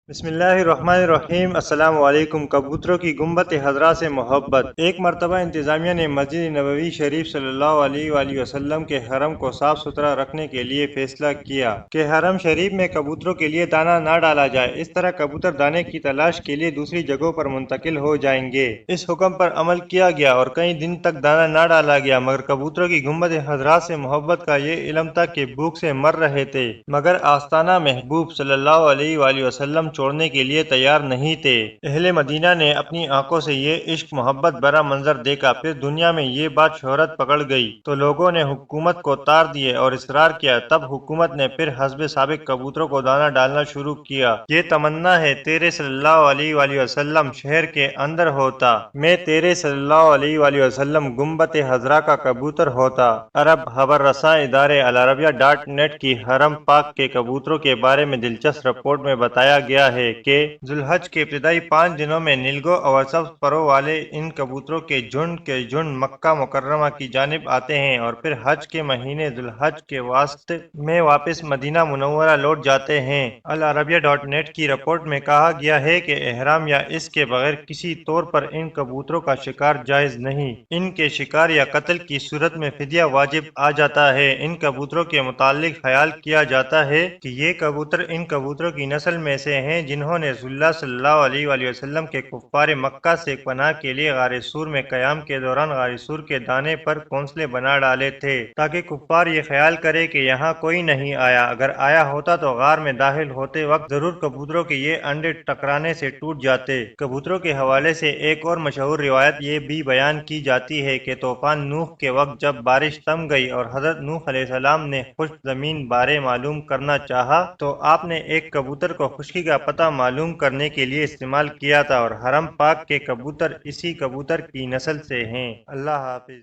بسم اللہ الرحمن الرحیم۔ السلام علیکم۔ کبوتروں کی گنبد خضراء سے محبت۔ ایک مرتبہ انتظامیہ نے مسجد نبوی شریف صلی اللہ علیہ وآلہ وسلم کے حرم کو صاف ستھرا رکھنے کے لیے فیصلہ کیا کہ حرم شریف میں کبوتروں کے لیے دانہ نہ ڈالا جائے، اس طرح کبوتر دانے کی تلاش کے لیے دوسری جگہوں پر منتقل ہو جائیں گے۔ اس حکم پر عمل کیا گیا اور کئی دن تک دانہ نہ ڈالا گیا، مگر کبوتروں کی گنبد خضراء سے محبت کا یہ علم تھا کہ بھوک سے مر رہے تھے، مگر آستانہ محبوب صلی اللہ علیہ وآلہ وسلم چھوڑنے کے لیے تیار نہیں تھے۔ اہل مدینہ نے اپنی آنکھوں سے یہ عشق محبت بھرا منظر دیکھا، پھر دنیا میں یہ بات شہرت پکڑ گئی تو لوگوں نے حکومت کو تار دیے اور اصرار کیا۔ تب حکومت نے پھر حسب سابق کبوتروں کو دانہ ڈالنا شروع کیا۔ یہ تمنا ہے تیرے صلی اللہ علیہ وآلہ وسلم شہر کے اندر ہوتا، میں تیرے صلی اللہ علیہ وآلہ وسلم گنبد خضراء کا کبوتر ہوتا۔ عرب خبر رساں ادارے العربیہ.net کی حرم پاک کے کبوتروں کے بارے میں دلچسپ رپورٹ میں بتایا گیا ہے کہ ذوالحج کے ابتدائی 5 دنوں میں نیلگوں اور سبز پروں والے ان کبوتروں کے جھنڈ مکہ مکرمہ کی جانب آتے ہیں اور پھر حج کے مہینے ذوالحج کے وسط میں واپس مدینہ منورہ لوٹ جاتے ہیں۔ العربیہ.net کی رپورٹ میں کہا گیا ہے کہ احرام یا اس کے بغیر کسی طور پر ان کبوتروں کا شکار جائز نہیں۔ ان کے شکار یا قتل کی صورت میں فدیہ واجب آ جاتا ہے۔ ان کبوتروں کے متعلق خیال کیا جاتا ہے کہ یہ کبوتر ان کبوتروں کی نسل میں سے ہیں جنہوں نے رسول اللہ صلی اللہ علیہ وآلہ وسلم کے کفار مکہ سے پناہ کے لیے غار سور میں قیام کے دوران غار سور کے دانے پر گھونسلے بنا ڈالے تھے تاکہ کفار یہ خیال کرے کہ یہاں کوئی نہیں آیا، اگر آیا ہوتا تو غار میں داخل ہوتے وقت ضرور کبوتروں کے یہ انڈے ٹکرانے سے ٹوٹ جاتے۔ کبوتروں کے حوالے سے ایک اور مشہور روایت یہ بھی بیان کی جاتی ہے کہ طوفان نوح کے وقت جب بارش تھم گئی اور حضرت نوح علیہ السلام نے خشک زمین بارے معلوم کرنا چاہا تو آپ نے ایک کبوتر کو خشکی کا پتہ معلوم کرنے کے لیے استعمال کیا تھا، اور حرم پاک کے کبوتر اسی کبوتر کی نسل سے ہیں۔ اللہ حافظ۔